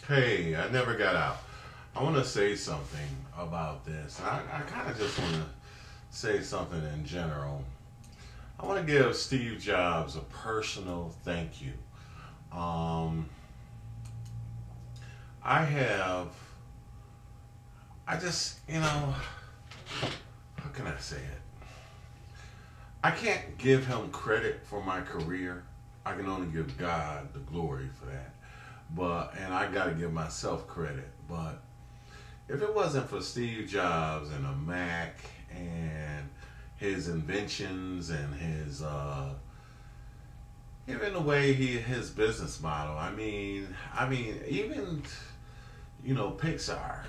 Hey, I never got out. I want to say something about this. I kind of just want to say something in general. I want to give Steve Jobs a personal thank you. Um, I have, I just, how can I say it? I can't give him credit for my career. I can only give God the glory for that. And I got to give myself credit. But if it wasn't for Steve Jobs and a Mac and his inventions and even the way his business model, even Pixar.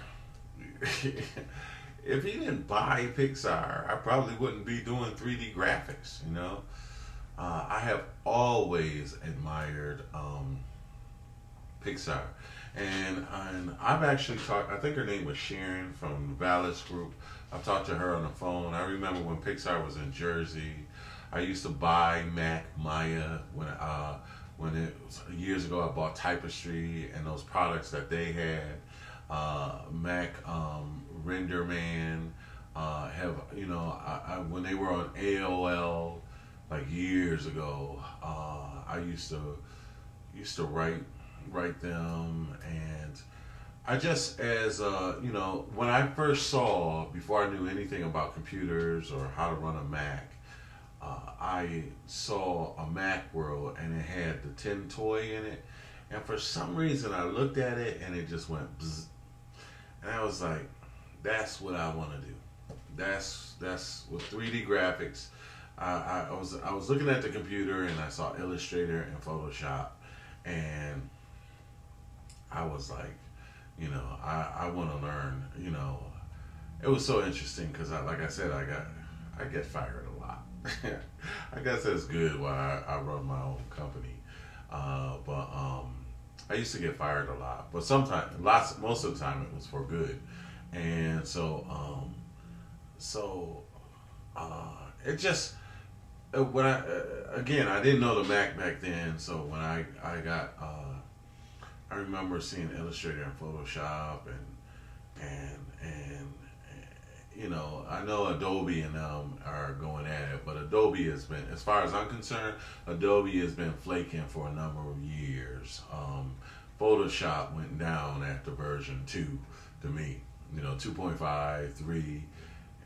If he didn't buy Pixar, I probably wouldn't be doing 3D graphics. I have always admired Pixar. And I've actually talked, I think her name was Sharon from the Vallis Group. I've talked to her on the phone. I remember when Pixar was in Jersey, I used to buy Mac Maya when it was years ago. I bought Typestry and those products that they had. Mac Renderman when they were on AOL like years ago. I used to write them, and I just when I first saw, before I knew anything about computers or how to run a Mac, I saw a Mac World and it had the tin toy in it, and for some reason I looked at it and it just went bzz, and I was like, that's what I want to do. That's with 3D graphics. I was looking at the computer and I saw Illustrator and Photoshop, and I was like, I want to learn. It was so interesting because, like I said, I get fired a lot. I guess that's good why I run my own company. I used to get fired a lot, but most of the time it was for good. And it just when I didn't know the Mac back then. So when I got I remember seeing Illustrator and Photoshop and I know Adobe and them are going at it, but Adobe has been, as far as I'm concerned, Adobe has been flaking for a number of years. Photoshop went down after version 2 to me, 2.5, 3,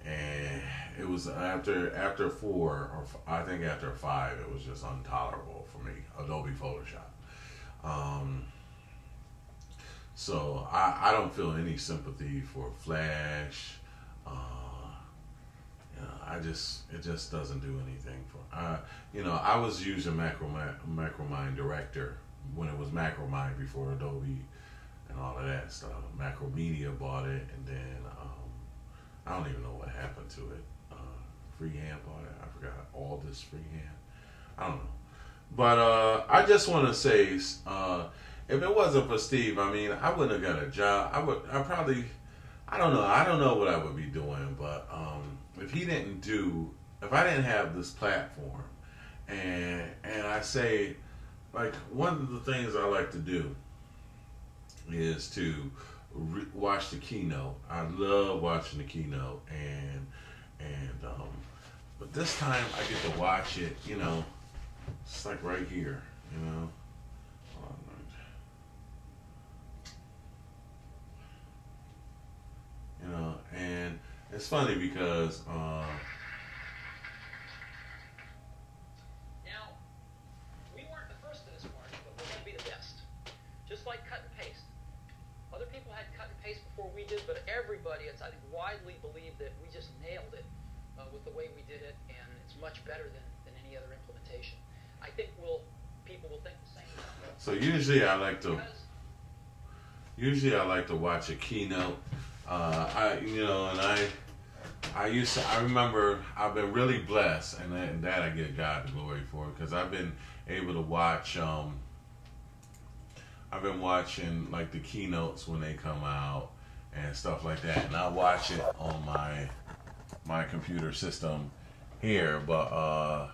and it was after 4, or I think after 5, it was just intolerable for me, Adobe Photoshop. So I don't feel any sympathy for Flash. It just doesn't do anything for. I was using Macromind Director when it was Macromind before Adobe and all of that stuff. Macromedia bought it, and then I don't even know what happened to it. Freehand bought it. I forgot. All this Freehand. I don't know. But I just want to say, if it wasn't for Steve, I wouldn't have got a job. I don't know. I don't know what I would be doing, but if I didn't have this platform, and I say, like, one of the things I like to do is to watch the keynote. I love watching the keynote, but this time I get to watch it. It's like right here. And it's funny because now we weren't the first in this market, but we're going to be the best. Just like cut and paste. Other people had cut and paste before we did, but everybody, I think, widely believed that we just nailed it with the way we did it, and it's much better than any other implementation. I think people will think the same. So usually I like to watch a keynote. I remember I've been really blessed, and that I give God the glory for, because I've been able to watch. I've been watching like the keynotes when they come out and stuff like that, and I watch it on my computer system here. But I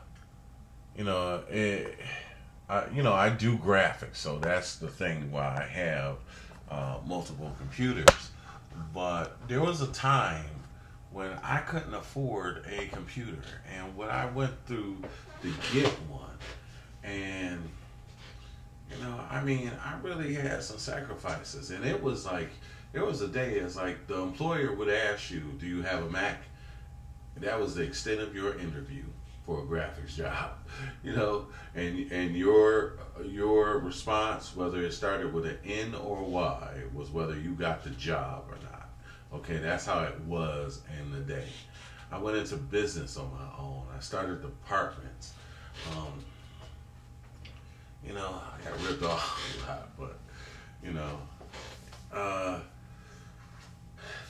do graphics, so that's the thing why I have multiple computers. But there was a time when I couldn't afford a computer, and when I went through to get one, and I mean, I really had some sacrifices, and it was like there was a day. It's like the employer would ask you, "Do you have a Mac?" That was the extent of your interview for a graphics job, and your response, whether it started with an N or Y, was whether you got the job or not. Okay, that's how it was in the day. I went into business on my own. I started departments. I got ripped off a lot, but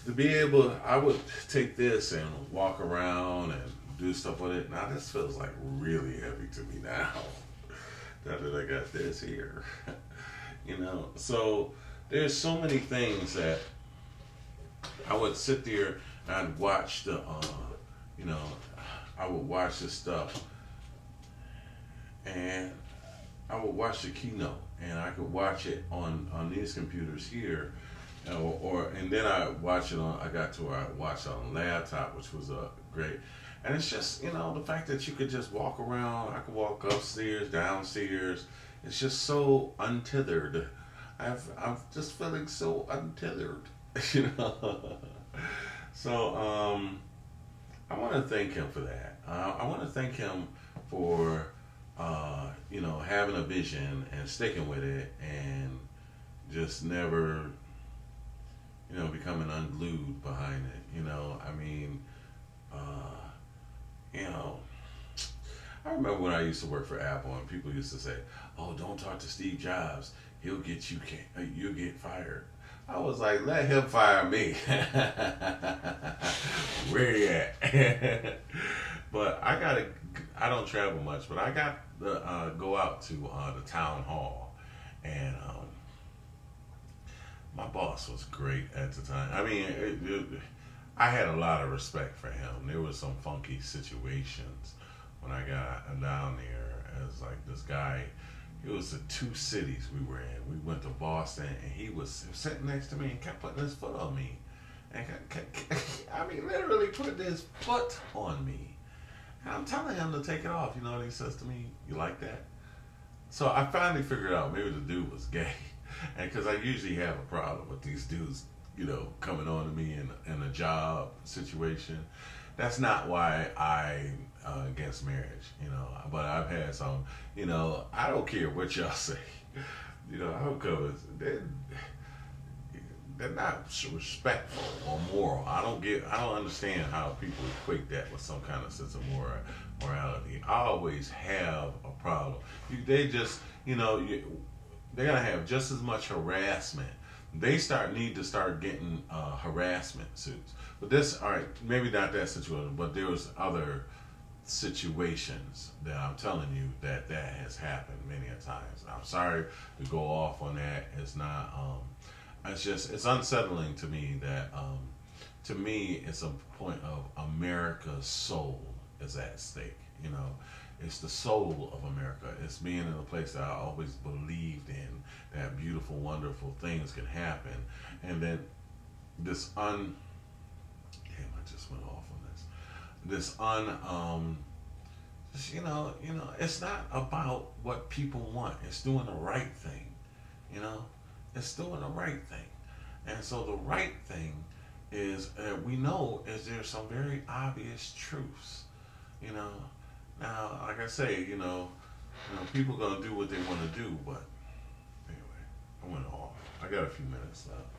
to be able, I would take this and walk around and do stuff with it. Now this feels like really heavy to me now. Now that I got this here, So there's so many things that I would sit there and I'd watch I would watch this stuff, and I would watch the keynote, and I could watch it on these computers here, and then I watch it on. I got to where I watched it on a laptop, which was great. And it's just the fact that you could just walk around. I could walk upstairs, downstairs. It's just so untethered. I'm just feeling so untethered, So I want to thank him for that. I want to thank him for having a vision and sticking with it, and just never becoming unglued behind it. I mean, I remember when I used to work for Apple, and people used to say, "Oh, don't talk to Steve Jobs. You'll get fired." I was like, "Let him fire me." Where you at? But I don't travel much, but I got to go out to the town hall, and my boss was great at the time. I mean, I had a lot of respect for him. There was some funky situations when I got down there. As like this guy, it was the two cities we were in. We went to Boston, and he was sitting next to me and kept putting his foot on me. And I mean, literally putting his foot on me. And I'm telling him to take it off. You know what he says to me? "You like that?" So I finally figured out maybe the dude was gay. And because I usually have a problem with these dudes, coming on to me in a job situation. That's not why I'm against marriage, But I've had some, I don't care what y'all say. I don't cover. They're not respectful or moral. I don't understand how people equate that with some kind of sense of morality. I always have a problem. They just, they're gonna have just as much harassment. They need to start getting harassment suits. But all right, maybe not that situation, but there was other situations that I'm telling you that has happened many a times. I'm sorry to go off on that. It's not. It's unsettling to me that. To me, it's a point of America's soul is at stake. It's the soul of America. It's being in a place that I always believed in, that beautiful, wonderful things can happen. And then I just went off on this. It's not about what people want. It's doing the right thing. It's doing the right thing. And so the right thing is, we know, is there's some very obvious truths. Now, like I say, people gonna do what they want to do, but anyway, I went off. I got a few minutes left,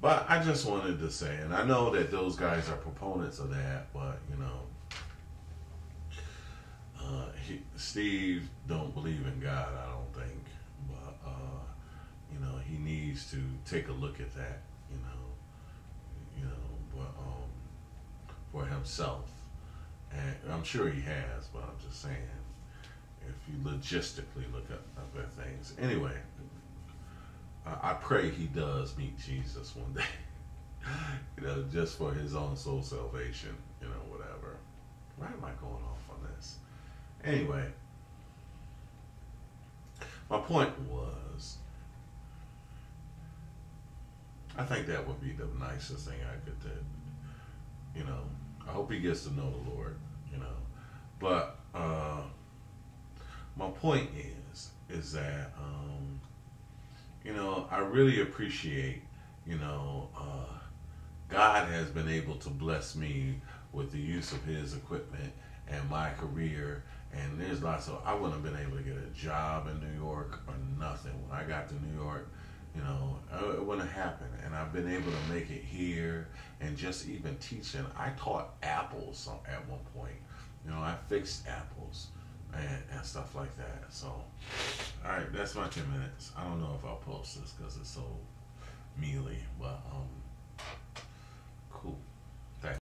but I just wanted to say, and I know that those guys are proponents of that, but Steve don't believe in God, I don't think, but he needs to take a look at that, but for himself. And I'm sure he has, but I'm just saying, if you logistically look up at things. Anyway, I pray he does meet Jesus one day, just for his own soul salvation, whatever. Why am I going off on this? Anyway, my point was, I think that would be the nicest thing I could do. You know, I hope he gets to know the Lord. You know, but my point is that you know, I really appreciate, you know, God has been able to bless me with the use of His equipment and my career. And there's lots of, I wouldn't have been able to get a job in New York or nothing. When I got to New York, you know, it wouldn't have happened. And I've been able to make it here and just even teaching. I taught apples at one point. You know, I fixed apples and stuff like that. So, all right, that's my 10 minutes. I don't know if I'll post this because it's so mealy, but